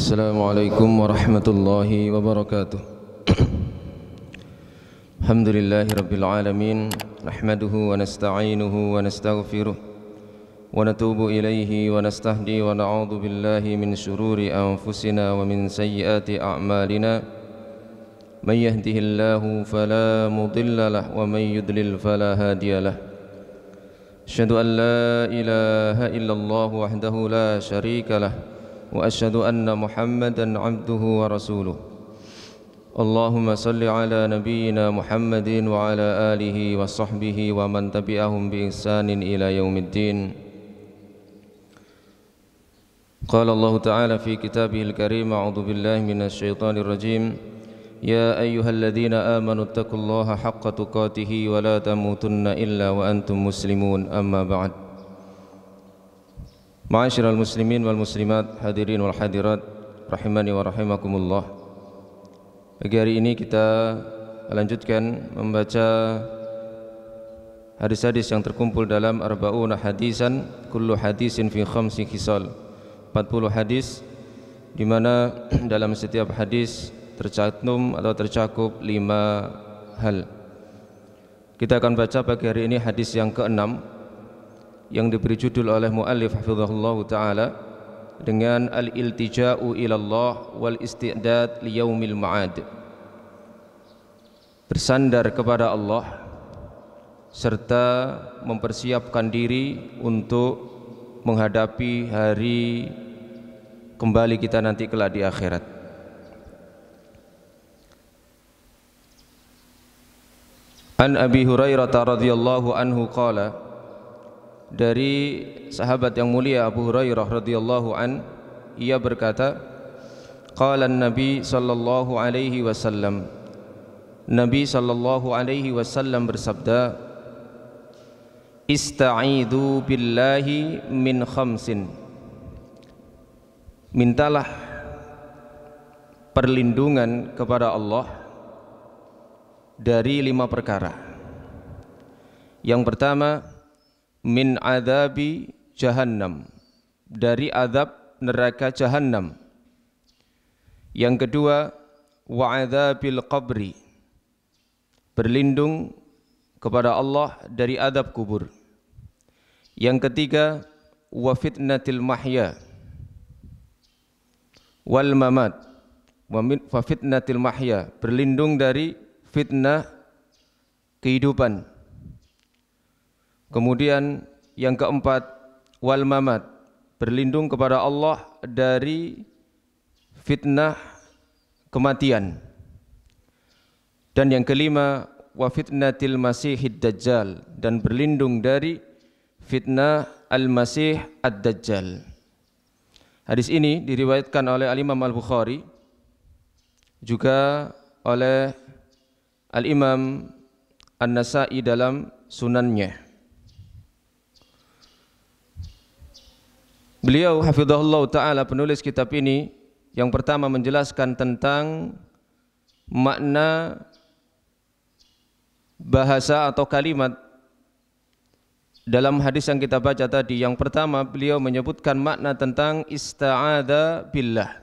Assalamualaikum warahmatullahi wabarakatuh. Alhamdulillahi rabbil alamin. Nahmaduhu wa nasta'inuhu wa nastaghfiruh wa natubu ilaihi wa nastahdi wa na'udzu billahi min syururi anfusina wa min sayyiati a'malina. Man yahdihillahu fala mudilla lahu wa man yudlil fala hadiya lahu. Asyhadu an la ilaha illallah wahdahu la syarika lahu wa asyhadu anna Muhammadan abduhu wa rasuluh. Allahumma salli ala nabiyyina Muhammadin wa ala alihi wa sahbihi wa man tabi'ahum bi ihsanin ila yaumiddin. Qala Allah ta'ala fi kitabihil karim, a'udzu billahi minasy syaithanir rajim. Ya ayyuhalladzina amanu taqullaha haqqa tuqatih wa la tamutunna illa wa antum muslimun. Amma ba'd. Ma'asyiral muslimin wal muslimat, hadirin wal hadirat, rahimani wa rahimakumullah. Pagi hari ini kita lanjutkan membaca hadis-hadis yang terkumpul dalam arba'una hadisan, kullu hadisin fi khamsi khisal. 40 hadis di mana dalam setiap hadis tercantum atau tercakup 5 hal. Kita akan baca pagi hari ini hadis yang ke-6 yang diberi judul oleh muallif hafizahullah ta'ala dengan al-iltija'u ilallah wal isti'dad liyaumil ma'ad. Bersandar kepada Allah serta mempersiapkan diri untuk menghadapi hari kembali kita nanti kelak di akhirat. An Abi Hurairah radhiyallahu anhu qala, dari sahabat yang mulia Abu Hurairah radhiyallahu an, ia berkata, qala an-nabi sallallahu alaihi wasallam, Nabi sallallahu alaihi wasallam bersabda, ista'idu billahi min khamsin, mintalah perlindungan kepada Allah dari 5 perkara. Yang pertama, min adzabi jahannam, dari azab neraka jahannam. Yang kedua, wa adzabil qabri, berlindung kepada Allah dari azab kubur. Yang ketiga, wa fitnatil mahya wal mamat, wa fitnatil mahya, berlindung dari fitnah kehidupan. Kemudian yang keempat, wal mamat, berlindung kepada Allah dari fitnah kematian. Dan yang kelima, wa fitnatil masihid dajjal, dan berlindung dari fitnah al-masih ad-dajjal. Hadis ini diriwayatkan oleh al-Imam al-Bukhari, juga oleh al-Imam an-Nasa'i dalam sunannya. Beliau hafizahullah ta'ala, penulis kitab ini, yang pertama menjelaskan tentang makna bahasa atau kalimat dalam hadis yang kita baca tadi. Yang pertama, beliau menyebutkan makna tentang ista'adha billah.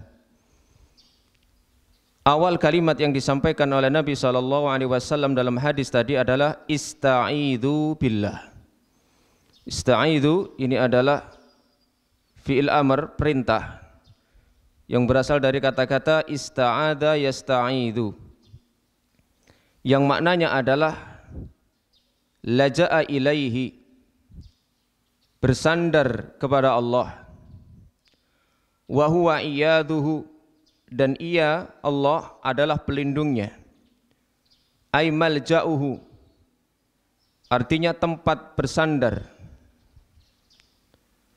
Awal kalimat yang disampaikan oleh Nabi SAW dalam hadis tadi adalah ista'idhu billah. Ista'idhu ini adalah fi'il amr, perintah, yang berasal dari kata-kata ista'adha yasta'idhu, yang maknanya adalah laja'a ilaihi, bersandar kepada Allah, wa huwa iyaduhu, dan ia Allah adalah pelindungnya, ay malja'uhu, artinya tempat bersandar.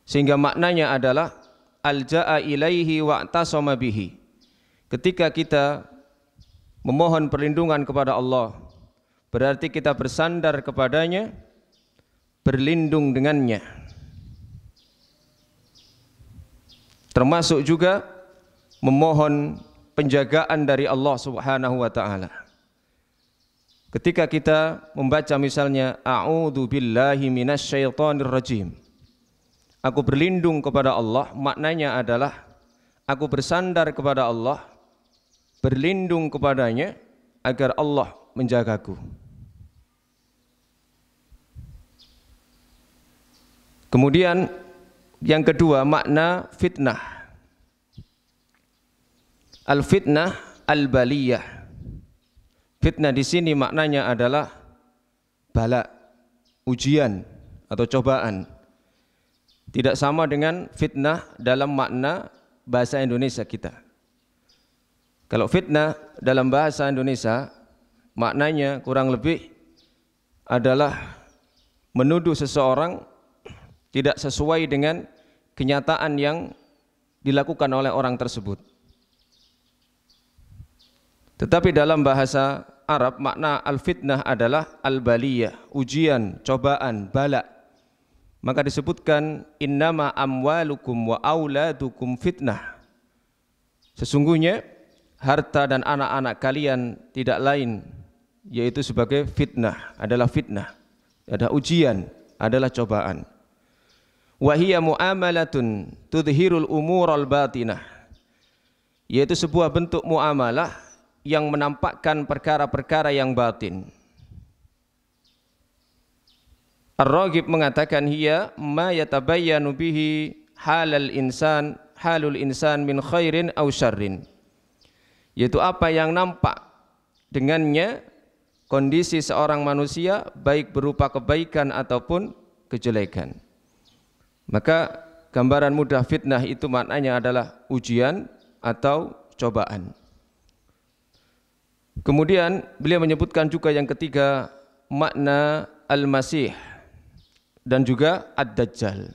Sehingga maknanya adalah alja'a ilaihi wa'tasama bihi. Ketika kita memohon perlindungan kepada Allah, berarti kita bersandar kepadanya, berlindung dengannya. Termasuk juga memohon penjagaan dari Allah Subhanahu wa ta'ala. Ketika kita membaca misalnya a'udzu billahi minasyaitonir rajim, aku berlindung kepada Allah, maknanya adalah aku bersandar kepada Allah, berlindung kepadanya agar Allah menjagaku. Kemudian yang kedua, makna fitnah. Al-fitnah al-baliyah. Fitnah di sini maknanya adalah bala, ujian atau cobaan. Tidak sama dengan fitnah dalam makna bahasa Indonesia kita. Kalau fitnah dalam bahasa Indonesia maknanya kurang lebih adalah menuduh seseorang tidak sesuai dengan kenyataan yang dilakukan oleh orang tersebut. Tetapi dalam bahasa Arab makna al-fitnah adalah al-baliyah, ujian, cobaan, bala. Maka disebutkan innama amwalukum wa auladukum fitnah. Sesungguhnya harta dan anak-anak kalian tidak lain yaitu sebagai fitnah, adalah fitnah, ada ujian, adalah cobaan. Wa hiya muamalatun tudhirul umural batinah, yaitu sebuah bentuk muamalah yang menampakkan perkara-perkara yang batin. Ar-Raghib mengatakan hiya ma yatabayyanu bihi halul insan min khairin aw syarrin, yaitu apa yang nampak dengannya kondisi seorang manusia baik berupa kebaikan ataupun kejelekan. Maka gambaran mudah fitnah itu maknanya adalah ujian atau cobaan. Kemudian beliau menyebutkan juga yang ketiga makna al-masih dan juga ad-dajjal.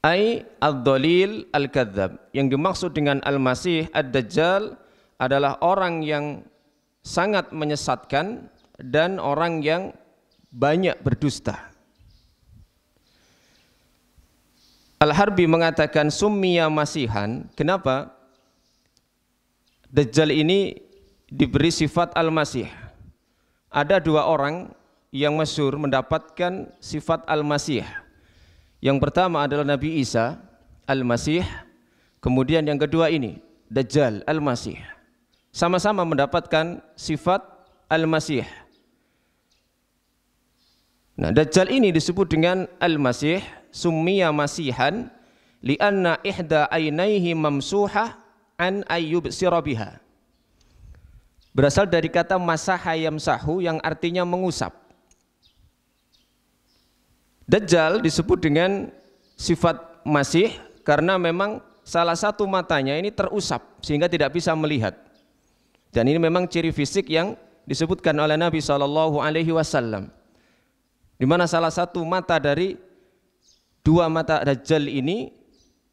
Ai ad-dhalil al-kadzdzab. Yang dimaksud dengan al-masih ad-dajjal adalah orang yang sangat menyesatkan dan orang yang banyak berdusta. Al-Harbi mengatakan summiya masihan. Kenapa Dajjal ini diberi sifat al-masih? Ada dua orang yang masyhur mendapatkan sifat al-masih. Yang pertama adalah Nabi Isa al-Masih, kemudian yang kedua ini Dajjal al-Masih. Sama-sama mendapatkan sifat al-Masih. Nah, Dajjal ini disebut dengan al-Masih, summiya masihan lianna ihda ainaihi mamsuhah an ayyubsira biha. Berasal dari kata masaha yamsahu yang artinya mengusap. Dajjal disebut dengan sifat masih karena memang salah satu matanya ini terusap sehingga tidak bisa melihat. Dan ini memang ciri fisik yang disebutkan oleh Nabi SAW, di mana salah satu mata dari dua mata Dajjal ini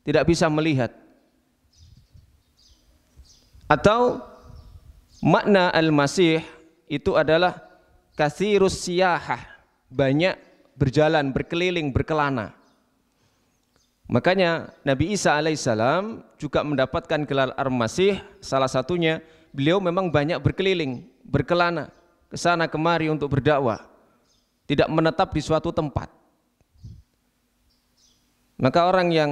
tidak bisa melihat. Atau makna al-masih itu adalah katsirus siyahah, banyak berjalan, berkeliling, berkelana. Makanya Nabi Isa alaihissalam juga mendapatkan gelar al-masih, salah satunya beliau memang banyak berkeliling, berkelana, ke sana kemari untuk berdakwah, tidak menetap di suatu tempat. Maka orang yang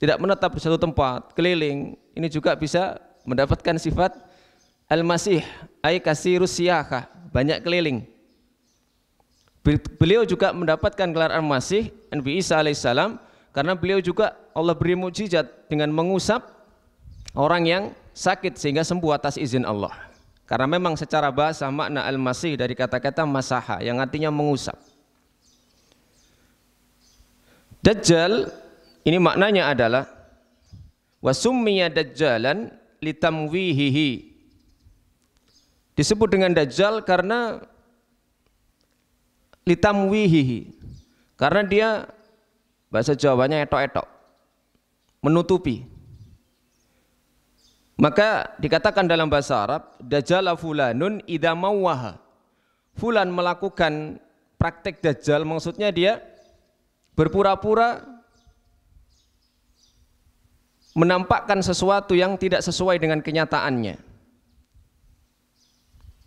tidak menetap di suatu tempat, keliling, ini juga bisa mendapatkan sifat al-masih, ay kasirus siyahah, banyak keliling. Beliau juga mendapatkan gelar al-masih, Nabi Isa alaihissalam, karena beliau juga Allah beri mukjizat dengan mengusap orang yang sakit sehingga sembuh atas izin Allah. Karena memang secara bahasa makna al-masih dari kata-kata masaha yang artinya mengusap. Dajjal ini maknanya adalah wasummiya dajjalan litamwihihi. Disebut dengan dajjal karena litamwihihi, karena dia bahasa Jawanya etok-etok, menutupi. Maka dikatakan dalam bahasa Arab dajjala fulanun idza mawwaha. Fulan melakukan praktek dajjal, maksudnya dia berpura-pura menampakkan sesuatu yang tidak sesuai dengan kenyataannya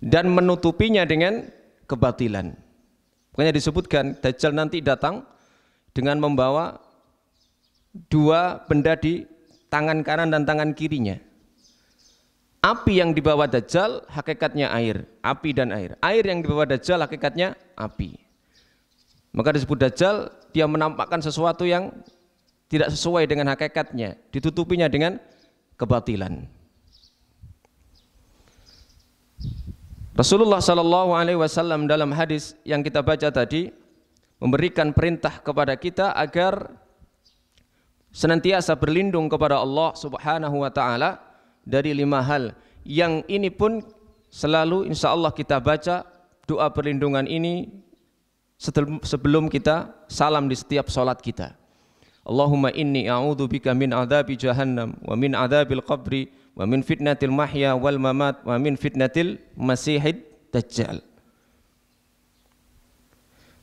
dan menutupinya dengan kebatilan. Makanya disebutkan Dajjal nanti datang dengan membawa dua benda di tangan kanan dan tangan kirinya. Api yang dibawa Dajjal hakikatnya air, api dan air. Air yang dibawa Dajjal hakikatnya api. Maka disebut Dajjal, dia menampakkan sesuatu yang tidak sesuai dengan hakikatnya, ditutupinya dengan kebatilan. Rasulullah sallallahu alaihi wasallam dalam hadis yang kita baca tadi memberikan perintah kepada kita agar senantiasa berlindung kepada Allah Subhanahu wa taala dari 5 hal. Yang ini pun selalu insyaallah kita baca doa perlindungan ini sebelum kita salam di setiap salat kita. Allahumma inni a'udzubika min adzabi jahannam wa min adzabil qabri wa min fitnatil mahya wal mamat wa min fitnatil masihid dajjal.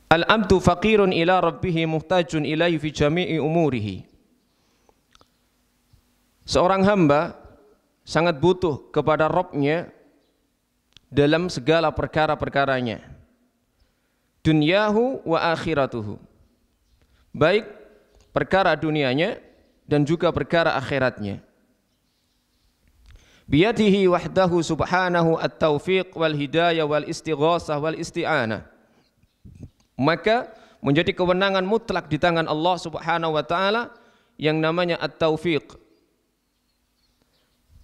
Al-abdu faqirun ila rabbih muhtajun ilaihi fi jami'i umurihi. Seorang hamba sangat butuh kepada Rabb-Nya dalam segala perkara-perkaranya. Dunyahu wa akhiratuhu. Baik perkara dunianya dan juga perkara akhiratnya. Biyadihi wahdahu subhanahu at-taufiq wal hidayah wal istighasah wal isti'anah. Maka menjadi kewenangan mutlak di tangan Allah Subhanahu wa taala yang namanya at-taufiq.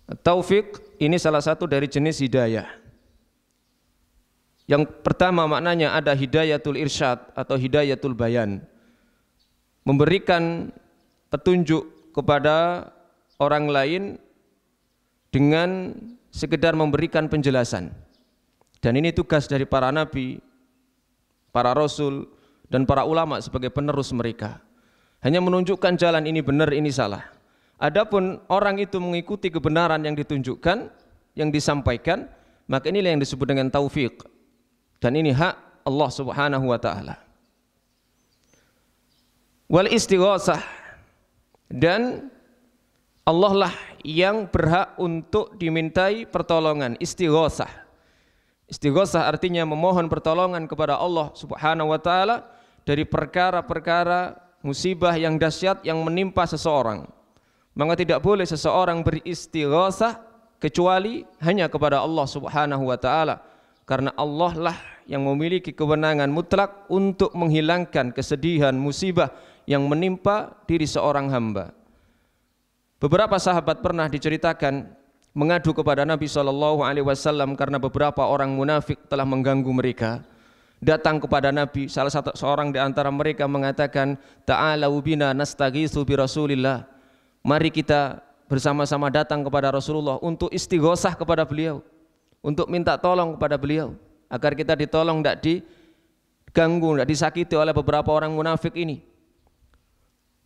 At-taufiq ini salah satu dari jenis hidayah. Yang pertama maknanya ada hidayatul irsyad atau hidayatul bayan. Memberikan petunjuk kepada orang lain dengan sekedar memberikan penjelasan. Dan ini tugas dari para nabi, para rasul dan para ulama sebagai penerus mereka. Hanya menunjukkan jalan ini benar, ini salah. Adapun orang itu mengikuti kebenaran yang ditunjukkan, yang disampaikan, maka inilah yang disebut dengan taufik. Dan ini hak Allah Subhanahu wa taala. Wal istighasah, dan Allah lah yang berhak untuk dimintai pertolongan. Istighasah. Istighasah artinya memohon pertolongan kepada Allah Subhanahu wa taala dari perkara-perkara musibah yang dahsyat yang menimpa seseorang. Maka tidak boleh seseorang beristighasah kecuali hanya kepada Allah Subhanahu wa taala, karena Allah lah yang memiliki kewenangan mutlak untuk menghilangkan kesedihan musibah yang menimpa diri seorang hamba. Beberapa sahabat pernah diceritakan mengadu kepada Nabi SAW karena beberapa orang munafik telah mengganggu mereka. Datang kepada Nabi, salah satu seorang di antara mereka mengatakan, "Ta'alau bina nastaghiitsu bi Rasulillah." Mari kita bersama-sama datang kepada Rasulullah untuk istighosah kepada beliau, untuk minta tolong kepada beliau agar kita ditolong, tidak diganggu, tidak disakiti oleh beberapa orang munafik ini.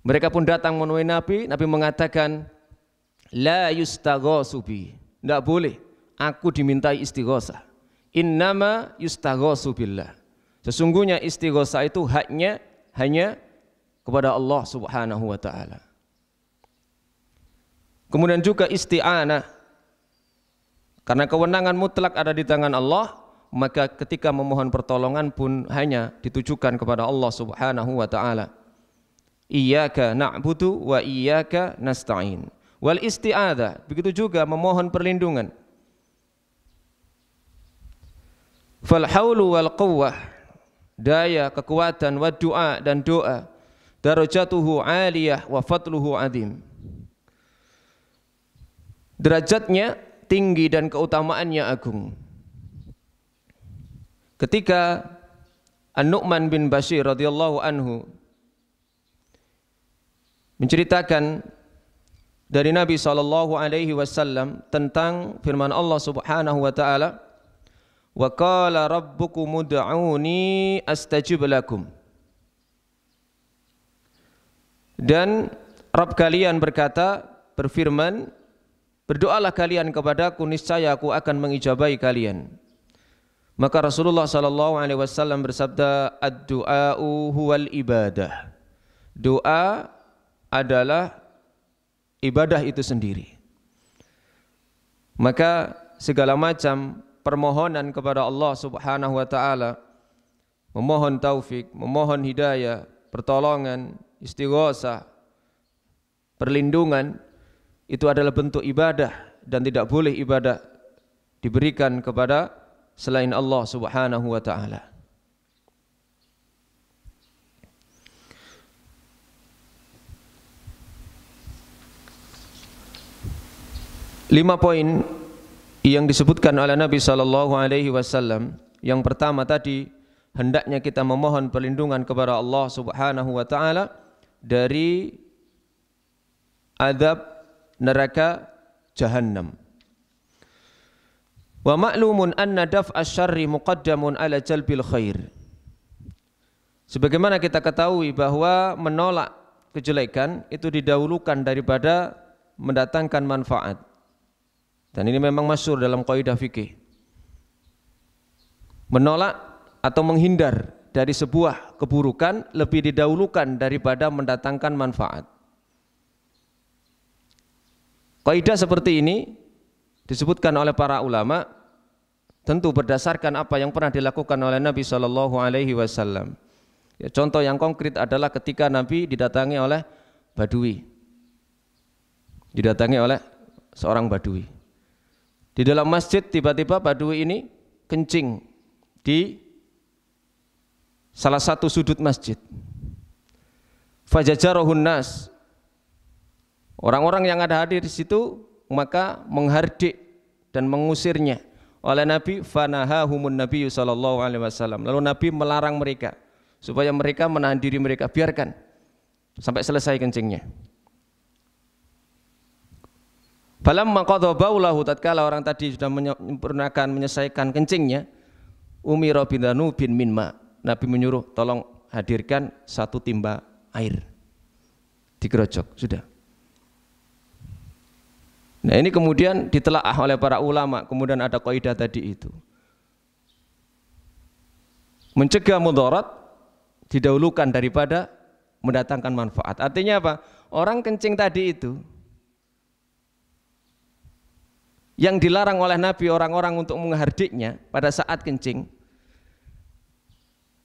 Mereka pun datang menemui Nabi. Nabi mengatakan, la yustaghasu bi, tidak boleh aku dimintai istighosah. Innama yustaghasu billah. Sesungguhnya istighosah itu haknya hanya kepada Allah Subhanahu wa taala. Kemudian juga isti'anah, karena kewenangan mutlak ada di tangan Allah, maka ketika memohon pertolongan pun hanya ditujukan kepada Allah Subhanahu wa taala. Iyyaka na'budu wa iyyaka nasta'in. Wal isti'adzah, begitu juga memohon perlindungan. Fal haulu wal quwwah, daya, kekuatan, wa du'a dan doa, darajatuhu 'aliyah wa fadluhu 'azim. Derajatnya tinggi dan keutamaannya agung. Ketika An-Nu'man bin Bashir radhiyallahu anhu menceritakan dari Nabi SAW tentang firman Allah Subhanahu wa taala, wa qala rabbukum ud'uni astajib lakum. Dan Rabb kalian berfirman, berdoalah kalian kepadaku, niscaya aku akan mengijabahi kalian. Maka Rasulullah SAW bersabda, ad-du'a'u huwal ibadah. Doa adalah ibadah itu sendiri. Maka segala macam permohonan kepada Allah Subhanahu wa taala, memohon taufik, memohon hidayah, pertolongan, istighosah, perlindungan, itu adalah bentuk ibadah dan tidak boleh ibadah diberikan kepada selain Allah Subhanahu wa taala. Lima poin yang disebutkan oleh Nabi sallallahu alaihi wasallam. Yang pertama tadi, hendaknya kita memohon perlindungan kepada Allah Subhanahu wa taala dari azab neraka Jahannam. Wa ma'lumun anna daf'a syarri muqaddamun ala jalbil khair. Sebagaimana kita ketahui bahwa menolak kejelekan itu didahulukan daripada mendatangkan manfaat. Dan ini memang masyhur dalam kaidah fikih. Menolak atau menghindar dari sebuah keburukan lebih didahulukan daripada mendatangkan manfaat. Kaidah seperti ini disebutkan oleh para ulama tentu berdasarkan apa yang pernah dilakukan oleh Nabi sallallahu alaihi wasallam. Ya, contoh yang konkret adalah ketika Nabi didatangi oleh Badui. Didatangi oleh seorang Badui. Di dalam masjid tiba-tiba Badui ini kencing di salah satu sudut masjid. Fajajarahun nas. Orang-orang yang ada hadir di situ maka menghardik dan mengusirnya oleh Nabi. Fanahahumun Nabiyyu sallallahu alaihi wasallam. Lalu Nabi melarang mereka supaya mereka menahan diri mereka, biarkan sampai selesai kencingnya. Falamma qadha baulahu, tatkala orang tadi sudah menyelesaikan kencingnya, umira bidanubin min ma. Nabi menyuruh tolong hadirkan satu timba air. Digerojok, sudah. Nah, ini kemudian ditelaah oleh para ulama, kemudian ada kaidah tadi itu. Mencegah mudarat didahulukan daripada mendatangkan manfaat. Artinya apa? Orang kencing tadi itu yang dilarang oleh Nabi orang-orang untuk menghardiknya pada saat kencing,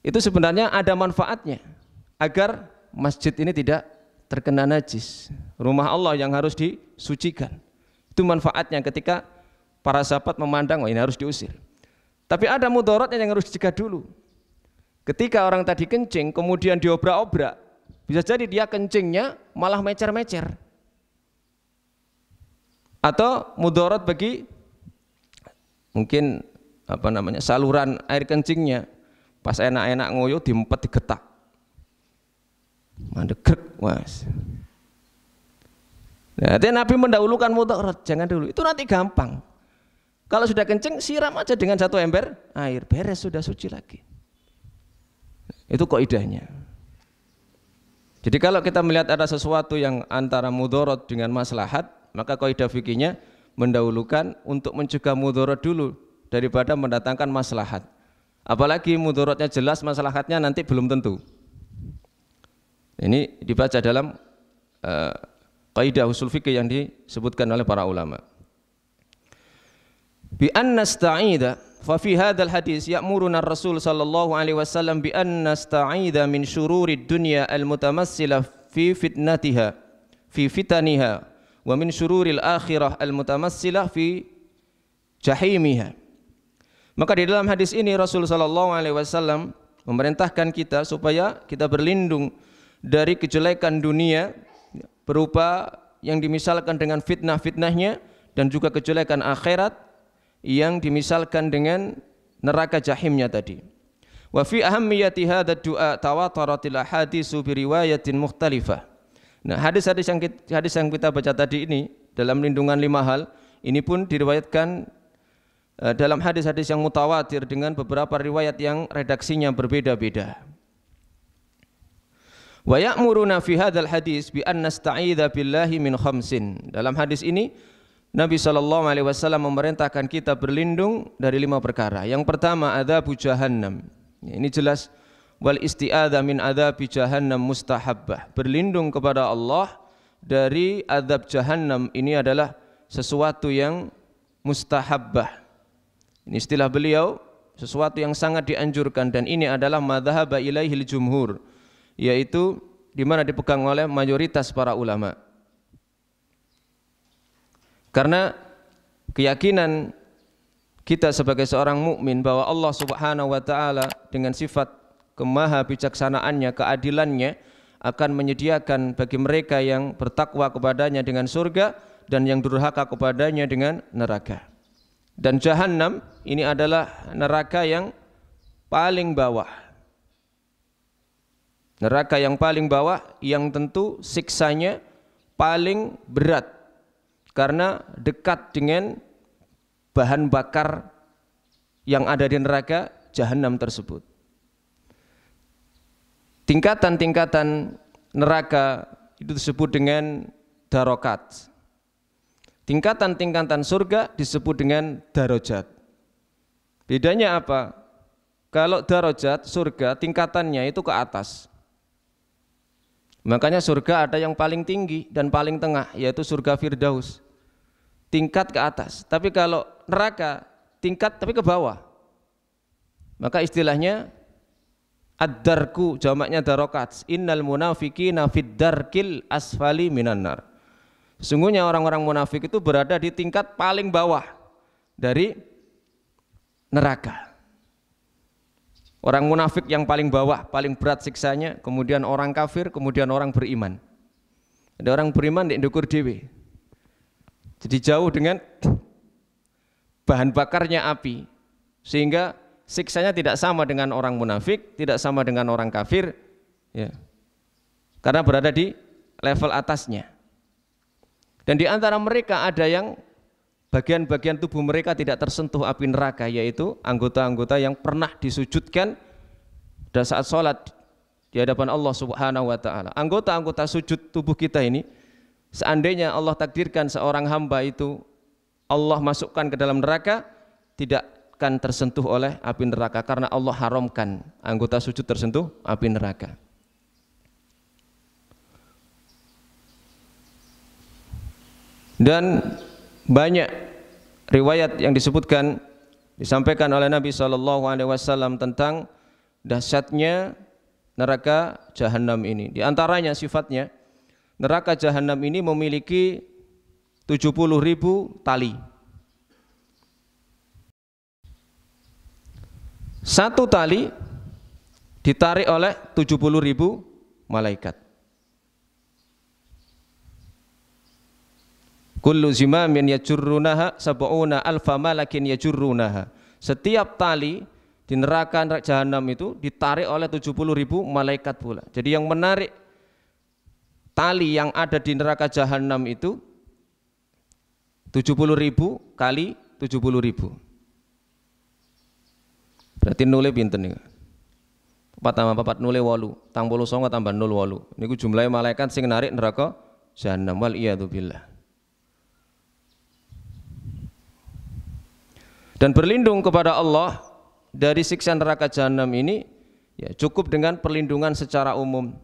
itu sebenarnya ada manfaatnya agar masjid ini tidak terkena najis, rumah Allah yang harus disucikan. Itu manfaatnya ketika para sahabat memandang, oh ini harus diusir. Tapi ada mudaratnya yang harus dicegah dulu. Ketika orang tadi kencing kemudian diobrak-obrak, bisa jadi dia kencingnya malah mecer-mecer. Atau mudarat bagi mungkin saluran air kencingnya, pas enak-enak ngoyo diempet digetak, mandegrek mas. Nah, Nabi mendahulukan mudarat, jangan dulu, itu nanti gampang. Kalau sudah kencing siram aja dengan satu ember air, beres, sudah suci lagi. Itu kaidahnya. Jadi kalau kita melihat ada sesuatu yang antara mudarat dengan maslahat, maka kaidah fikihnya mendahulukan untuk mencegah mudarat dulu daripada mendatangkan maslahat. Apalagi mudaratnya jelas, maslahatnya nanti belum tentu. Ini dibaca dalam kaidah usul fikih yang disebutkan oleh para ulama. Bi an nasta'ida, fa fi hadzal hadis ya'muruna ar-rasul sallallahu alaihi wasallam bi an nasta'ida min syururid dunya al-mutamassilah fi fitnatiha fi fitaniha wa min syururil akhirah al-mutamassilah fi jahimiha. Maka di dalam hadis ini Rasul sallallahu alaihi wasallam memerintahkan kita supaya kita berlindung dari kejelekan dunia berupa yang dimisalkan dengan fitnah-fitnahnya, dan juga kejelekan akhirat yang dimisalkan dengan neraka jahimnya tadi. Wa fi ahammiyati hadzal du'a tawataratil ahaditsu bi riwayatin mukhtalifah. Nah, hadis-hadis yang kita baca tadi ini dalam lindungan 5 hal ini pun diriwayatkan dalam hadis-hadis yang mutawatir dengan beberapa riwayat yang redaksinya berbeda-beda. Wa ya'muruna fi hadzal hadis bi an nasta'idza billahi min khamsin. Dalam hadis ini Nabi sallallahu alaihi wasallam memerintahkan kita berlindung dari 5 perkara. Yang pertama, adzabu jahannam. Ini jelas, wal isti'adza min adzabi jahannam mustahabbah. Berlindung kepada Allah dari azab jahannam ini adalah sesuatu yang mustahabbah. Ini istilah beliau, sesuatu yang sangat dianjurkan, dan ini adalah madzhab ilaihil jumhur, yaitu di mana dipegang oleh mayoritas para ulama. Karena keyakinan kita sebagai seorang mukmin bahwa Allah Subhanahu wa taala dengan sifat kemaha bijaksanaannya, keadilannya akan menyediakan bagi mereka yang bertakwa kepadanya dengan surga dan yang durhaka kepadanya dengan neraka. Dan Jahannam ini adalah neraka yang paling bawah. Neraka yang paling bawah yang tentu siksanya paling berat karena dekat dengan bahan bakar yang ada di neraka Jahannam tersebut. Tingkatan-tingkatan neraka itu disebut dengan darokat. Tingkatan-tingkatan surga disebut dengan darajat. Bedanya apa? Kalau darajat surga tingkatannya itu ke atas. Makanya surga ada yang paling tinggi dan paling tengah, yaitu surga Firdaus. Tingkat ke atas. Tapi kalau neraka tingkat tapi ke bawah. Maka istilahnya ad-darku, jamaknya darokat. Innal munafiqina fid darkil asfali minan nar. Sesungguhnya orang-orang munafik itu berada di tingkat paling bawah dari neraka. Orang munafik yang paling bawah, paling berat siksanya, kemudian orang kafir, kemudian orang beriman. Ada orang beriman di ndukur dewe. Jadi jauh dengan bahan bakarnya api, sehingga siksanya tidak sama dengan orang munafik, tidak sama dengan orang kafir, ya. Karena berada di level atasnya. Dan di antara mereka ada yang bagian-bagian tubuh mereka tidak tersentuh api neraka, yaitu anggota-anggota yang pernah disujudkan pada saat sholat di hadapan Allah Subhanahu wa taala. Anggota-anggota sujud tubuh kita ini, seandainya Allah takdirkan seorang hamba itu Allah masukkan ke dalam neraka, tidak akan tersentuh oleh api neraka karena Allah haramkan anggota sujud tersentuh api neraka. Dan banyak riwayat yang disebutkan, disampaikan oleh Nabi SAW tentang dahsyatnya neraka Jahannam ini. Di antaranya sifatnya, neraka Jahannam ini memiliki 70.000 tali. Satu tali ditarik oleh 70.000 malaikat. Kullu zimamin yajurrunaha sab'una alfa malakin yajurrunaha. Setiap tali di neraka Jahannam itu ditarik oleh 70.000 malaikat pula. Jadi yang menarik tali yang ada di neraka Jahannam itu 70.000 kali 70.000. Berarti nule pinten nih? 4 tambah 4 nule 8, tang 89 tambah 08. Niku jumlahe malaikat sing narik neraka Jahannam, wal iyadu billah. Dan berlindung kepada Allah dari siksa neraka Jahannam ini ya cukup dengan perlindungan secara umum.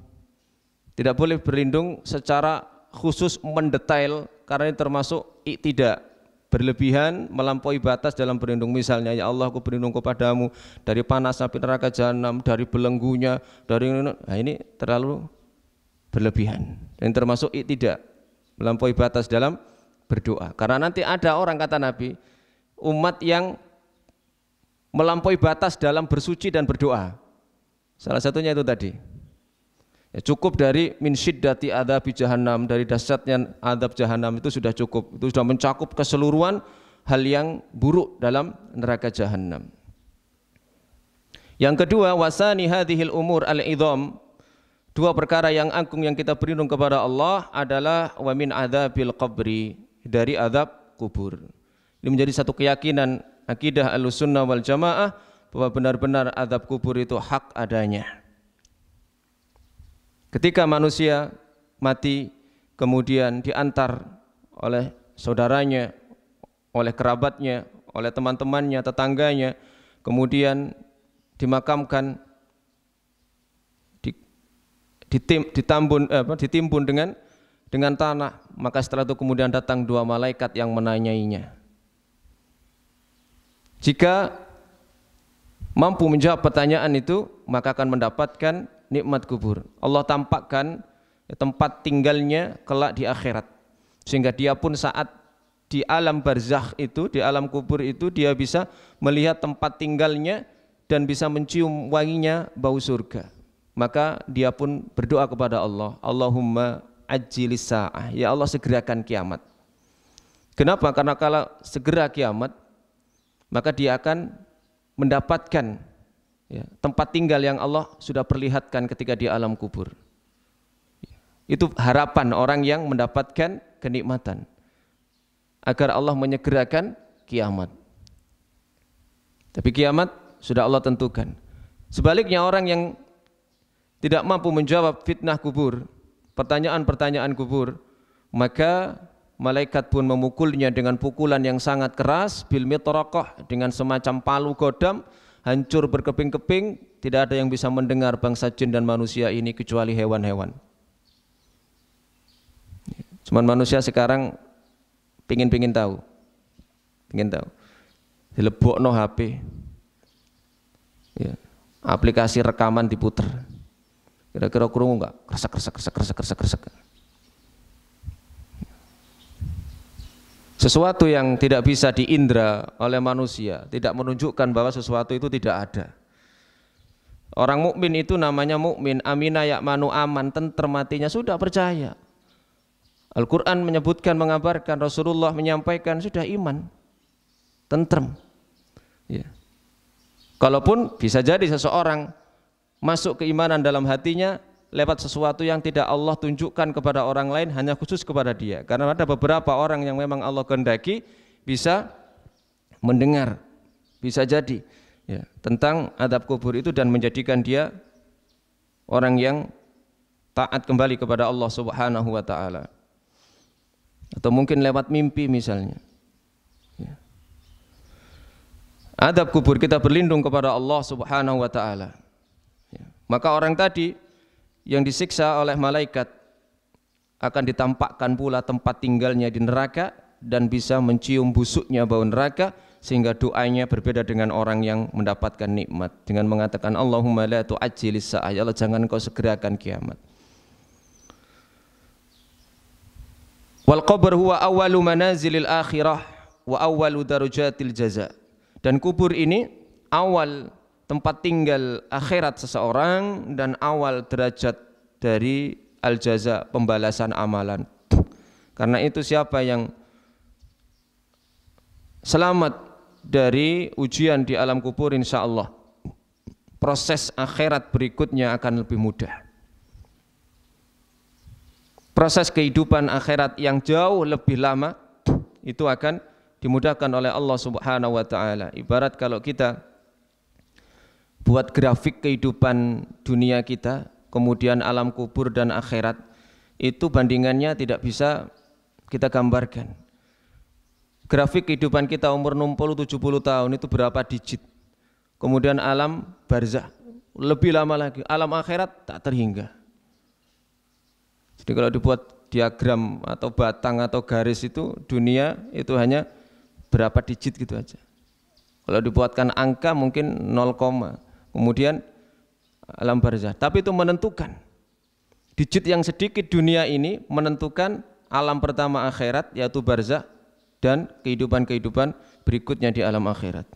Tidak boleh berlindung secara khusus mendetail karena ini termasuk iktidak, berlebihan melampaui batas dalam berlindung. Misalnya, ya Allah aku berlindung kepadamu dari panas api neraka Jahannam, dari belenggunya, dari ini terlalu berlebihan. Dan termasuk iktidak, melampaui batas dalam berdoa. Karena nanti ada orang, kata Nabi, umat yang melampaui batas dalam bersuci dan berdoa. Salah satunya itu tadi. Ya, cukup dari min syiddati adzabi jahannam, dari dahsyatnya azab jahannam itu sudah cukup. Itu sudah mencakup keseluruhan hal yang buruk dalam neraka jahannam. Yang kedua, wasani hadhil umur al-idham. Dua perkara yang agung yang kita berlindung kepada Allah adalah wa min adzabil qabri, dari azab kubur. Ini menjadi satu keyakinan akidah Ahlussunnah wal Jamaah bahwa benar-benar azab kubur itu hak adanya. Ketika manusia mati kemudian diantar oleh saudaranya, oleh kerabatnya, oleh teman-temannya, tetangganya, kemudian dimakamkan, ditimbun dengan tanah, maka setelah itu kemudian datang dua malaikat yang menanyainya. Jika mampu menjawab pertanyaan itu, maka akan mendapatkan nikmat kubur. Allah tampakkan tempat tinggalnya kelak di akhirat, sehingga dia pun saat di alam barzakh itu, di alam kubur itu dia bisa melihat tempat tinggalnya dan bisa mencium wanginya bau surga. Maka dia pun berdoa kepada Allah, Allahumma ajjilis sa'ah, ya Allah segerakan kiamat. Kenapa? Karena kalau segera kiamat, maka dia akan mendapatkan tempat tinggal yang Allah sudah perlihatkan ketika di alam kubur. Itu harapan orang yang mendapatkan kenikmatan, agar Allah menyegerakan kiamat. Tapi kiamat sudah Allah tentukan. Sebaliknya orang yang tidak mampu menjawab fitnah kubur, pertanyaan-pertanyaan kubur, maka malaikat pun memukulnya dengan pukulan yang sangat keras, bil mitraqah, dengan semacam palu godam, hancur berkeping-keping, tidak ada yang bisa mendengar bangsa jin dan manusia ini kecuali hewan-hewan. Cuman manusia sekarang pingin tahu, dilebokno HP, aplikasi rekaman diputer, kira-kira krungu nggak? Kresek. Sesuatu yang tidak bisa diindra oleh manusia tidak menunjukkan bahwa sesuatu itu tidak ada. Orang mukmin itu namanya mukmin, amina ya'manu aman, tentrem hatinya, sudah percaya. Al-Quran menyebutkan, mengabarkan, Rasulullah menyampaikan, sudah iman, tentrem. Kalaupun bisa jadi seseorang masuk keimanan dalam hatinya lewat sesuatu yang tidak Allah tunjukkan kepada orang lain, hanya khusus kepada dia. Karena ada beberapa orang yang memang Allah kehendaki bisa mendengar, bisa jadi tentang adab kubur itu dan menjadikan dia orang yang taat kembali kepada Allah Subhanahu wa ta'ala. Atau mungkin lewat mimpi misalnya. Adab kubur, kita berlindung kepada Allah Subhanahu wa ta'ala. Maka orang tadi yang disiksa oleh malaikat akan ditampakkan pula tempat tinggalnya di neraka dan bisa mencium busuknya bau neraka, sehingga doanya berbeda dengan orang yang mendapatkan nikmat dengan mengatakan Allahumma la tu'ajjilis sa'ah, ya Allah jangan kau segerakan kiamat. Wal qabr huwa awwalu manazilil akhirah wa awwalu darajatil jaza. Dan kubur ini awal tempat tinggal akhirat seseorang dan awal derajat dari al-jaza, pembalasan amalan. Karena itu siapa yang selamat dari ujian di alam kubur, insya Allah proses akhirat berikutnya akan lebih mudah. Proses kehidupan akhirat yang jauh lebih lama itu akan dimudahkan oleh Allah Subhanahu wa ta'ala. Ibarat kalau kita buat grafik kehidupan dunia kita, kemudian alam kubur dan akhirat, itu bandingannya tidak bisa kita gambarkan. Grafik kehidupan kita umur 60-70 tahun itu berapa digit. Kemudian alam barzakh lebih lama lagi, alam akhirat tak terhingga. Jadi kalau dibuat diagram atau batang atau garis itu, dunia itu hanya berapa digit gitu aja. Kalau dibuatkan angka mungkin 0, kemudian alam barzakh. Tapi itu menentukan. Digit yang sedikit dunia ini menentukan alam pertama akhirat, yaitu barzakh, dan kehidupan-kehidupan berikutnya di alam akhirat.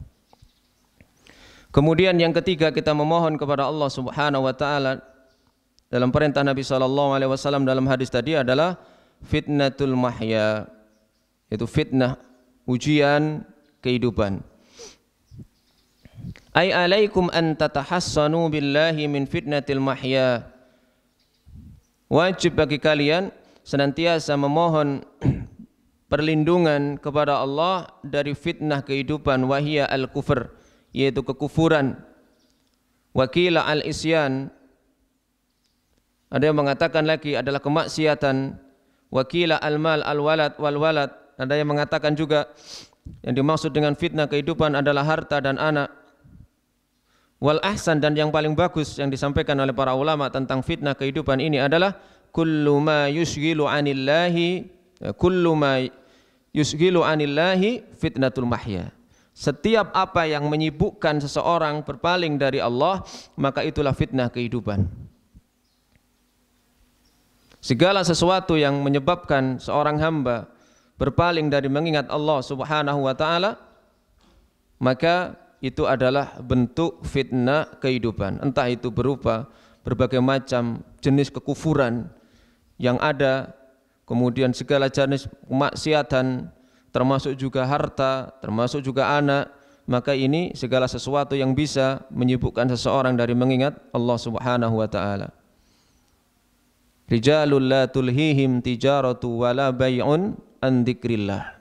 Kemudian yang ketiga, kita memohon kepada Allah Subhanahu wa ta'ala dalam perintah Nabi SAW dalam hadis tadi adalah fitnatul mahya, yaitu fitnah, ujian kehidupan. Ay alaikum an tatahassanu billahi min fitnatil mahya. Wajib bagi kalian senantiasa memohon perlindungan kepada Allah dari fitnah kehidupan, wahia al-kufr, yaitu kekufuran, wakila al-isyan, ada yang mengatakan lagi adalah kemaksiatan, wakila al-mal al-walad wal-walad, ada yang mengatakan juga yang dimaksud dengan fitnah kehidupan adalah harta dan anak. Wal ahsan, dan yang paling bagus yang disampaikan oleh para ulama tentang fitnah kehidupan ini adalah kullu ma yushghilu anillahi fitnatul mahya. Setiap apa yang menyibukkan seseorang berpaling dari Allah, maka itulah fitnah kehidupan. Segala sesuatu yang menyebabkan seorang hamba berpaling dari mengingat Allah Subhanahu wa taala, maka itu adalah bentuk fitnah kehidupan. Entah itu berupa berbagai macam jenis kekufuran yang ada, kemudian segala jenis kemaksiatan, termasuk juga harta, termasuk juga anak. Maka ini segala sesuatu yang bisa menyibukkan seseorang dari mengingat Allah Subhanahu wa taala. Rijalul la tulhihim tijaratu wala bay'un an dzikrillah.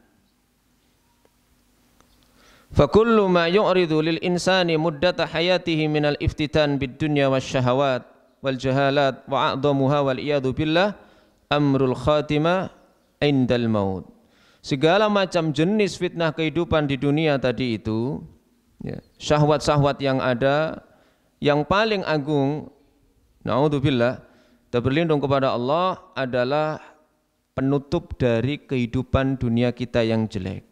Fa kullu ma yu'ridu lil insani muddata hayatihi minal iftitan bid dunya wasyahawat wal jahalat wa a'dhamuha wal iyadu billah amrul khatimah indal maut. Segala macam jenis fitnah kehidupan di dunia tadi itu, ya, syahwat-syahwat yang ada, yang paling agung, naudzubillah, kita berlindung kepada Allah, adalah penutup dari kehidupan dunia kita yang jelek.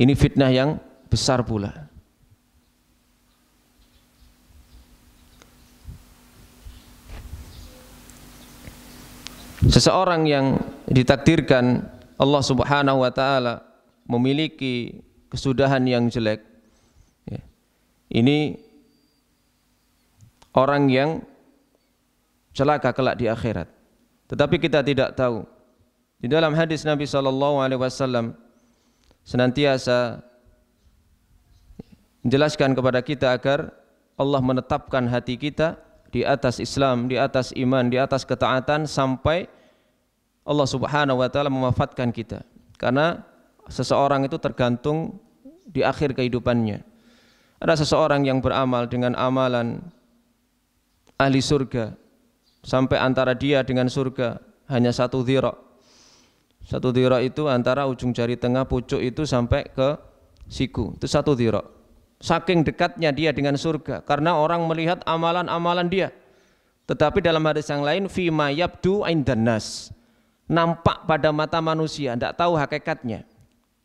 Ini fitnah yang besar pula. Seseorang yang ditakdirkan Allah Subhanahu wa taala memiliki kesudahan yang jelek, ya, ini orang yang celaka kelak di akhirat. Tetapi kita tidak tahu. Di dalam hadis Nabi SAW senantiasa menjelaskan kepada kita agar Allah menetapkan hati kita di atas Islam, di atas iman, di atas ketaatan sampai Allah Subhanahu wa taala mewafatkan kita. Karena seseorang itu tergantung di akhir kehidupannya. Ada seseorang yang beramal dengan amalan ahli surga sampai antara dia dengan surga hanya 1 dhira'. 1 dhira' itu antara ujung jari tengah pucuk itu sampai ke siku, itu 1 dhira'. Saking dekatnya dia dengan surga karena orang melihat amalan-amalan dia. Tetapi dalam hadis yang lain, fima yabdu indan nas, nampak pada mata manusia, tidak tahu hakikatnya.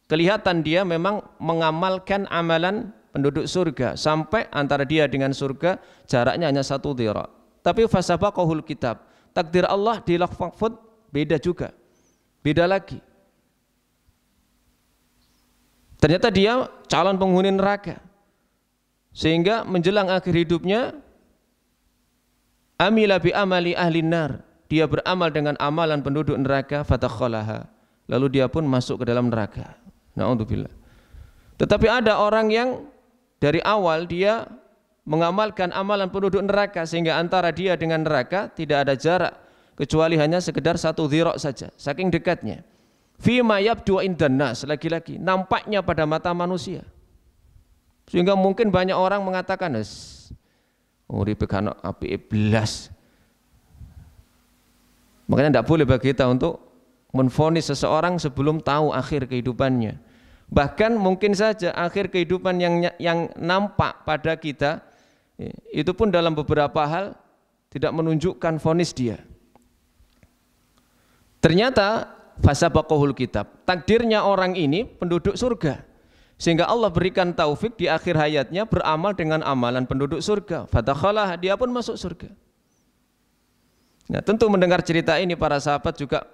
Kelihatan dia memang mengamalkan amalan penduduk surga sampai antara dia dengan surga jaraknya hanya 1 dhira'. Tapi fasabaqahul kitab, takdir Allah di lauh mahfuz beda juga, beda lagi. Ternyata dia calon penghuni neraka, sehingga menjelang akhir hidupnya amila bi amali ahli nar, dia beramal dengan amalan penduduk neraka, fatakhalaha, lalu dia pun masuk ke dalam neraka. Na'udzubillah. Tetapi ada orang yang dari awal dia mengamalkan amalan penduduk neraka sehingga antara dia dengan neraka tidak ada jarak kecuali hanya sekedar 1 dhira' saja, saking dekatnya. Fima yabdu indan nas, lagi-lagi nampaknya pada mata manusia. Sehingga mungkin banyak orang mengatakan, uripe kana apike blas. Makanya tidak boleh bagi kita untuk menvonis seseorang sebelum tahu akhir kehidupannya. Bahkan mungkin saja akhir kehidupan yang nampak pada kita itu pun dalam beberapa hal tidak menunjukkan vonis dia. Ternyata fasabaqahul kitab, takdirnya orang ini penduduk surga, sehingga Allah berikan taufik di akhir hayatnya beramal dengan amalan penduduk surga. Fatakhalah, dia pun masuk surga. Nah, tentu mendengar cerita ini para sahabat juga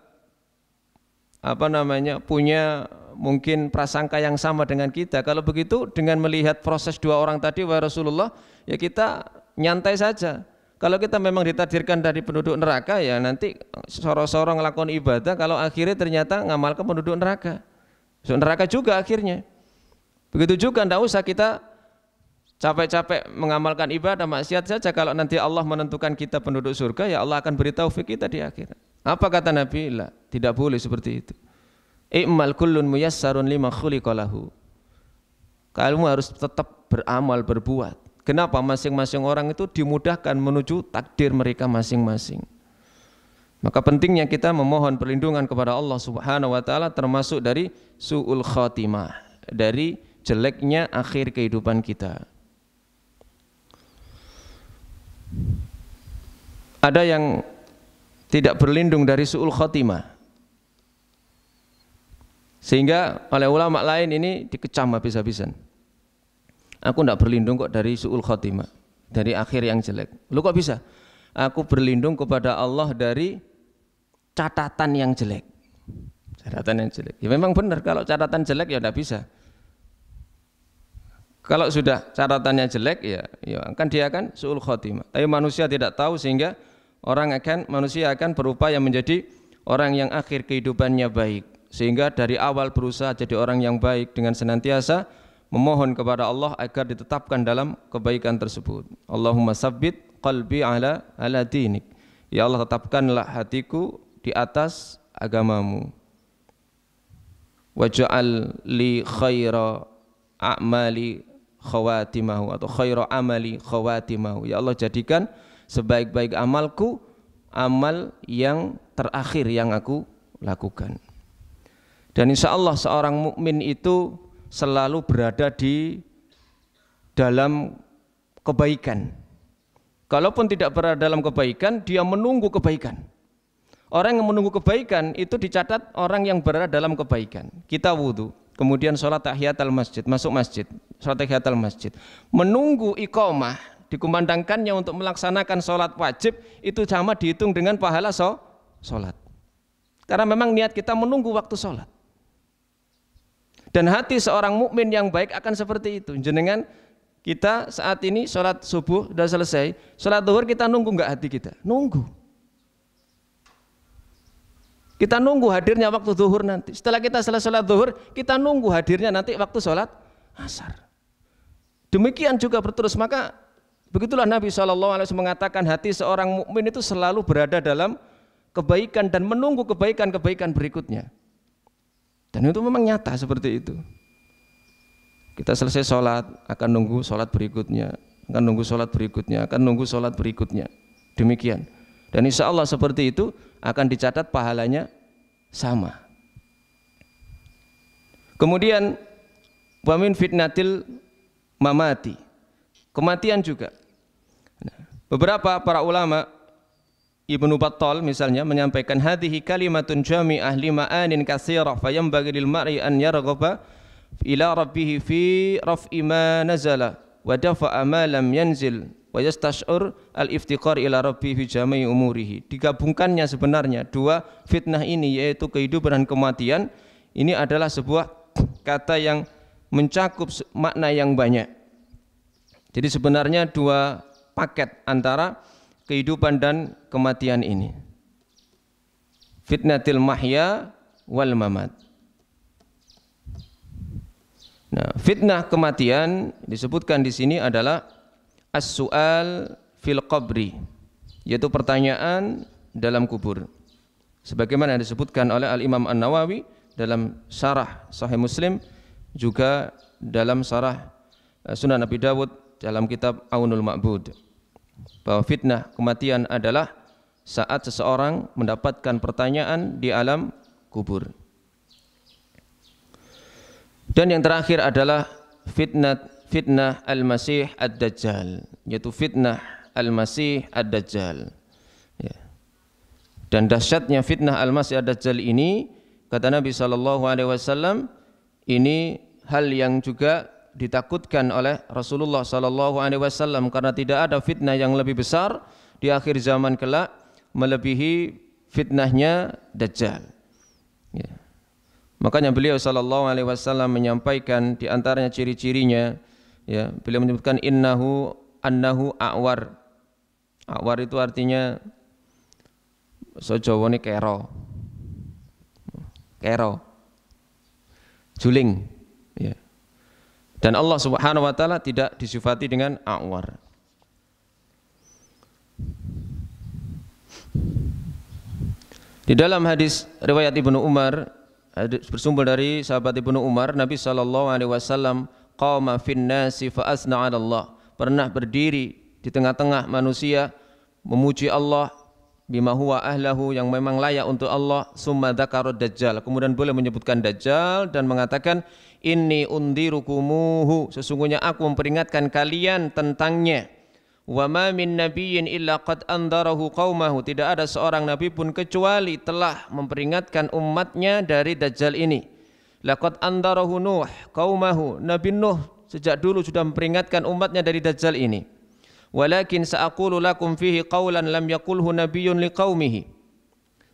punya mungkin prasangka yang sama dengan kita. Kalau begitu dengan melihat proses 2 orang tadi, wahai Rasulullah, ya kita nyantai saja. Kalau kita memang ditakdirkan dari penduduk neraka, ya nanti soro-soro ngelakukan ibadah, kalau akhirnya ternyata ngamalkan penduduk neraka, so, neraka juga akhirnya. Begitu juga, tidak usah kita capek-capek mengamalkan ibadah, maksiat saja. Kalau nanti Allah menentukan kita penduduk surga, ya Allah akan beri taufik kita di akhirat. Apa kata Nabi? La, tidak boleh seperti itu. I'mal kullun muyassarun lima khuliqa lahu. Kamu harus tetap beramal, berbuat. Kenapa? Masing-masing orang itu dimudahkan menuju takdir mereka masing-masing. Maka pentingnya kita memohon perlindungan kepada Allah Subhanahu wa taala, termasuk dari su'ul khatimah, dari jeleknya akhir kehidupan kita. Ada yang tidak berlindung dari su'ul khatimah, sehingga oleh ulama lain ini dikecam habis-habisan. Aku tidak berlindung kok dari su'ul khatimah, dari akhir yang jelek. Lu kok bisa? Aku berlindung kepada Allah dari catatan yang jelek. Catatan yang jelek. Ya memang benar, kalau catatan jelek ya tidak bisa. Kalau sudah catatannya jelek ya kan dia akan su'ul khotimah. Tapi manusia tidak tahu sehingga manusia akan berupaya menjadi orang yang akhir kehidupannya baik. Sehingga dari awal berusaha jadi orang yang baik dengan senantiasa memohon kepada Allah agar ditetapkan dalam kebaikan tersebut. Allahumma sabbit qalbi ala dinik. Ya Allah, tetapkanlah hatiku di atas agamamu. Waj'al li khaira a'mali khawatimahu atau khaira amali khawatimahu. Ya Allah, jadikan sebaik-baik amalku amal yang terakhir yang aku lakukan. Dan insya Allah seorang mukmin itu selalu berada di dalam kebaikan. Kalaupun tidak berada dalam kebaikan, dia menunggu kebaikan. Orang yang menunggu kebaikan itu dicatat orang yang berada dalam kebaikan. Kita wudhu, kemudian sholat tahiyatul masjid, masuk masjid, sholat tahiyatul masjid. Menunggu iqamah, dikumandangkannya untuk melaksanakan sholat wajib, itu sama dihitung dengan pahala sholat. Karena memang niat kita menunggu waktu sholat. Dan hati seorang mukmin yang baik akan seperti itu. Jenengan kita saat ini sholat subuh sudah selesai, sholat zuhur kita nunggu nggak hati kita? Nunggu. Kita nunggu hadirnya waktu zuhur nanti. Setelah kita selesai sholat zuhur, kita nunggu hadirnya nanti waktu sholat asar. Demikian juga berterus. Maka begitulah Nabi SAW mengatakan hati seorang mukmin itu selalu berada dalam kebaikan dan menunggu kebaikan-kebaikan berikutnya. Dan itu memang nyata seperti itu. Kita selesai sholat, akan nunggu sholat berikutnya, akan nunggu sholat berikutnya, akan nunggu sholat berikutnya. Demikian. Dan insya Allah seperti itu akan dicatat pahalanya sama. Kemudian wamin fitnatil mamati, kematian juga. Beberapa para ulama, Ibnu Battal misalnya menyampaikan hadhihi kalimatun jami'ah lima'anin katsirah fayambaghi lil mar'i an yarghaba ila rabbih fi raf'i ma nazala wa dafa'a ma lam yanzil wa yastash'ur al-iftiqar ila rabbih fi jami'i umurihi. Digabungkannya sebenarnya dua fitnah ini, yaitu kehidupan dan kematian, ini adalah sebuah kata yang mencakup makna yang banyak. Jadi sebenarnya dua paket antara kehidupan dan kematian ini. Fitnatil mahya wal mamat. Nah, fitnah kematian disebutkan di sini adalah as-su'al fil qabri, yaitu pertanyaan dalam kubur. Sebagaimana disebutkan oleh Al-Imam An-Nawawi dalam syarah Sahih Muslim, juga dalam syarah Sunan Abi Dawud dalam kitab Aunul Ma'bud, bahwa fitnah kematian adalah saat seseorang mendapatkan pertanyaan di alam kubur. Dan yang terakhir adalah fitnah al-Masih ad-Dajjal, yaitu fitnah al-Masih ad-Dajjal. Ya. Dan dahsyatnya fitnah al-Masih ad-Dajjal ini, kata Nabi SAW, ini hal yang juga ditakutkan oleh Rasulullah SAW, karena tidak ada fitnah yang lebih besar di akhir zaman kelak melebihi fitnahnya Dajjal. Ya. Makanya beliau SAW menyampaikan di antaranya ciri-cirinya, ya, beliau menyebutkan annahu a'war. A'war itu artinya sojawane kero, juling, ya. Dan Allah Subhanahu wa taala tidak disifati dengan a'war. Di dalam hadis riwayat Ibnu Umar, bersumber dari sahabat Ibnu Umar, Nabi SAW qama fin nasi fa asna 'ala Allah, pernah berdiri di tengah-tengah manusia memuji Allah bima huwa ahlahu, yang memang layak untuk Allah. Summa dzakara dajjal, kemudian beliau menyebutkan Dajjal dan mengatakan inni undhirukumuhu, sesungguhnya aku memperingatkan kalian tentangnya. Wa ma min nabiyyin illa qad andharahu qaumahu, tidak ada seorang nabi pun kecuali telah memperingatkan umatnya dari Dajjal ini. Laqad andharahu Nuh qaumahu, Nabi Nuh sejak dulu sudah memperingatkan umatnya dari Dajjal ini. Walakin sa'aqulu lakum fihi qawlan lam yaqulhu nabiyyun liqaumihi,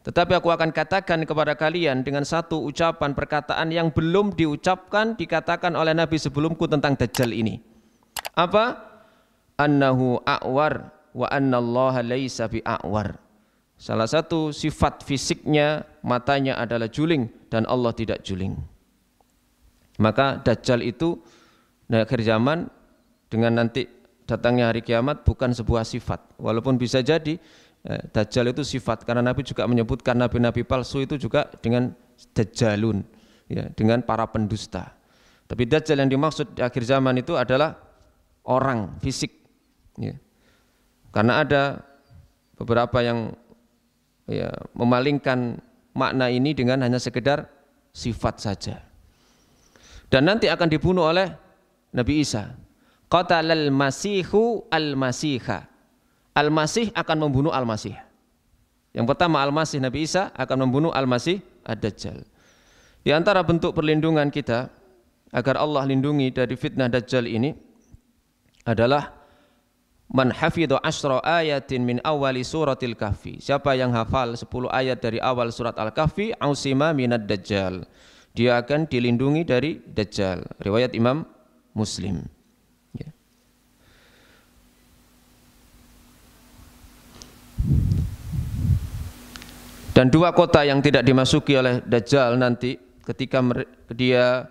Tetapi aku akan katakan kepada kalian dengan satu ucapan perkataan yang belum diucapkan, dikatakan oleh Nabi sebelumku tentang Dajjal ini. Apa? Annahu a'war wa annallaha laisa bi'a'war. Salah satu sifat fisiknya, matanya adalah juling dan Allah tidak juling. Maka Dajjal itu di akhir zaman dengan nanti datangnya hari kiamat bukan sebuah sifat. Walaupun bisa jadi Dajjal itu sifat, karena Nabi juga menyebutkan nabi-nabi palsu itu juga dengan Dajjalun, ya, dengan para pendusta. Tapi Dajjal yang dimaksud di akhir zaman itu adalah orang, fisik, ya. Karena ada beberapa yang memalingkan makna ini dengan hanya sekedar sifat saja. Dan nanti akan dibunuh oleh Nabi Isa. Qatalal masihu al-masiha. Al-Masih akan membunuh Al-Masih. Yang pertama Al-Masih, Nabi Isa akan membunuh Al-Masih Ad-Dajjal. Di antara bentuk perlindungan kita agar Allah lindungi dari fitnah Dajjal ini adalah man hafidha 10 ayatin min awali suratil kahfi. Siapa yang hafal 10 ayat dari awal surat Al-Kahfi, ausima minad Dajjal. Dia akan dilindungi dari Dajjal. Riwayat Imam Muslim. Dan 2 kota yang tidak dimasuki oleh Dajjal nanti ketika dia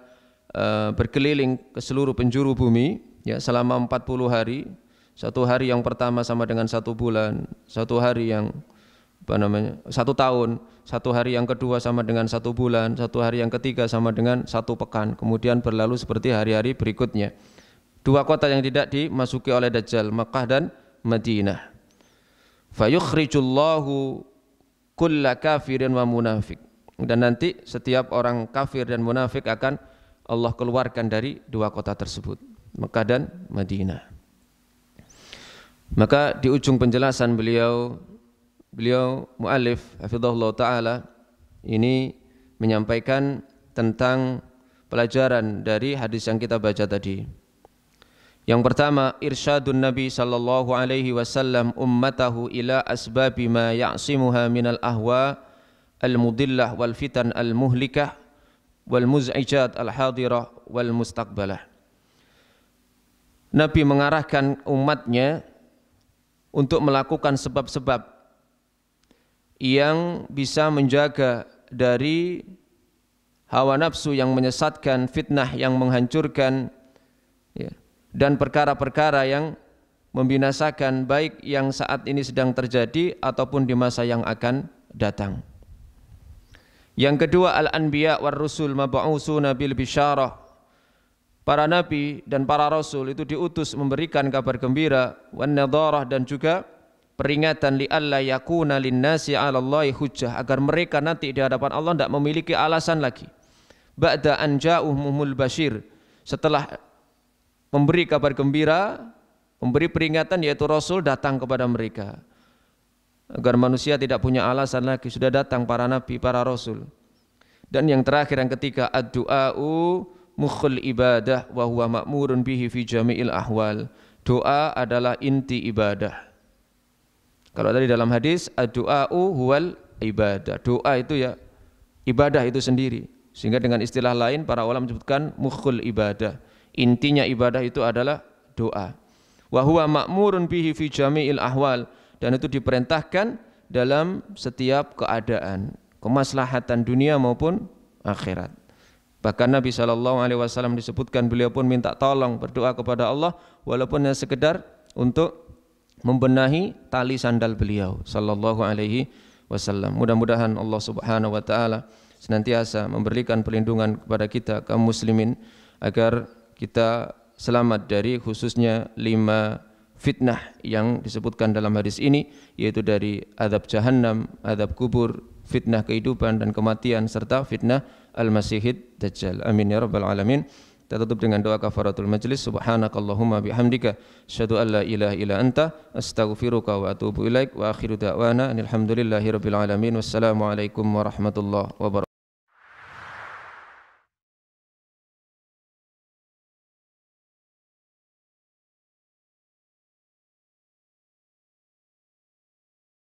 berkeliling ke seluruh penjuru bumi, ya, selama 40 hari. 1 hari yang pertama sama dengan 1 bulan, 1 hari yang 1 tahun, 1 hari yang kedua sama dengan 1 bulan, 1 hari yang ketiga sama dengan 1 pekan. Kemudian berlalu seperti hari-hari berikutnya. 2 kota yang tidak dimasuki oleh Dajjal, Makkah dan Madinah. Fayukhrijullahu kulla kafirin wa munafik. Dan nanti setiap orang kafir dan munafik akan Allah keluarkan dari 2 kota tersebut, Mekah dan Madinah. Maka di ujung penjelasan beliau muallif hafizahullah taala ini menyampaikan tentang pelajaran dari hadis yang kita baca tadi. Yang pertama, irsyadun Nabi sallallahu alaihi wasallam ummatahu ila asbabi ma ya'simuha minal ahwa al-mudillah wal fitan al-muhlikah wal muz'ijat al-hadirah wal mustaqbalah. Nabi mengarahkan umatnya untuk melakukan sebab-sebab yang bisa menjaga dari hawa nafsu yang menyesatkan, fitnah yang menghancurkan, ya, dan perkara-perkara yang membinasakan, baik yang saat ini sedang terjadi ataupun di masa yang akan datang. Yang kedua, al-anbiya war rusul mab'utsuna bil bisyarah. Para nabi dan para rasul itu diutus memberikan kabar gembira, wan nadharah, dan juga peringatan, li alla yakuna linnasi 'ala Allahi hujjah, agar mereka nanti di hadapan Allah tidak memiliki alasan lagi. Ba'da an ja'uhumul basyir, setelah memberi kabar gembira, memberi peringatan, yaitu Rasul datang kepada mereka, agar manusia tidak punya alasan lagi, sudah datang para nabi, para Rasul. Dan yang terakhir, yang ketiga, ad-du'a'u mukhul ibadah wa huwa ma'murun bihi fi jami'il ahwal. Doa adalah inti ibadah. Kalau tadi dalam hadis, ad-du'a'u huwal ibadah, doa itu ya ibadah itu sendiri. Sehingga dengan istilah lain para ulama menyebutkan mukhul ibadah. Intinya ibadah itu adalah doa. Wa huwa ma'murun bihi fi jami'il ahwal, dan itu diperintahkan dalam setiap keadaan, kemaslahatan dunia maupun akhirat. Bahkan Nabi SAW disebutkan beliau pun minta tolong, berdoa kepada Allah walaupun hanya sekedar untuk membenahi tali sandal beliau sallallahu alaihi wasallam. Mudah-mudahan Allah Subhanahu wa taala senantiasa memberikan perlindungan kepada kita kaum muslimin agar kita selamat dari khususnya 5 fitnah yang disebutkan dalam hadis ini, yaitu dari azab jahannam, azab kubur, fitnah kehidupan dan kematian, serta fitnah al-masihid dajjal. Amin ya rabbal alamin. Kita tutup dengan doa kafaratul majlis. Subhanakallahumma bihamdika asyhadu an la ilaha illa anta astaghfiruka wa atubu ilaik. Wa akhiru da'wana alhamdulillahi rabbil alamin. Wassalamu alaikum warahmatullahi wabarakatuh.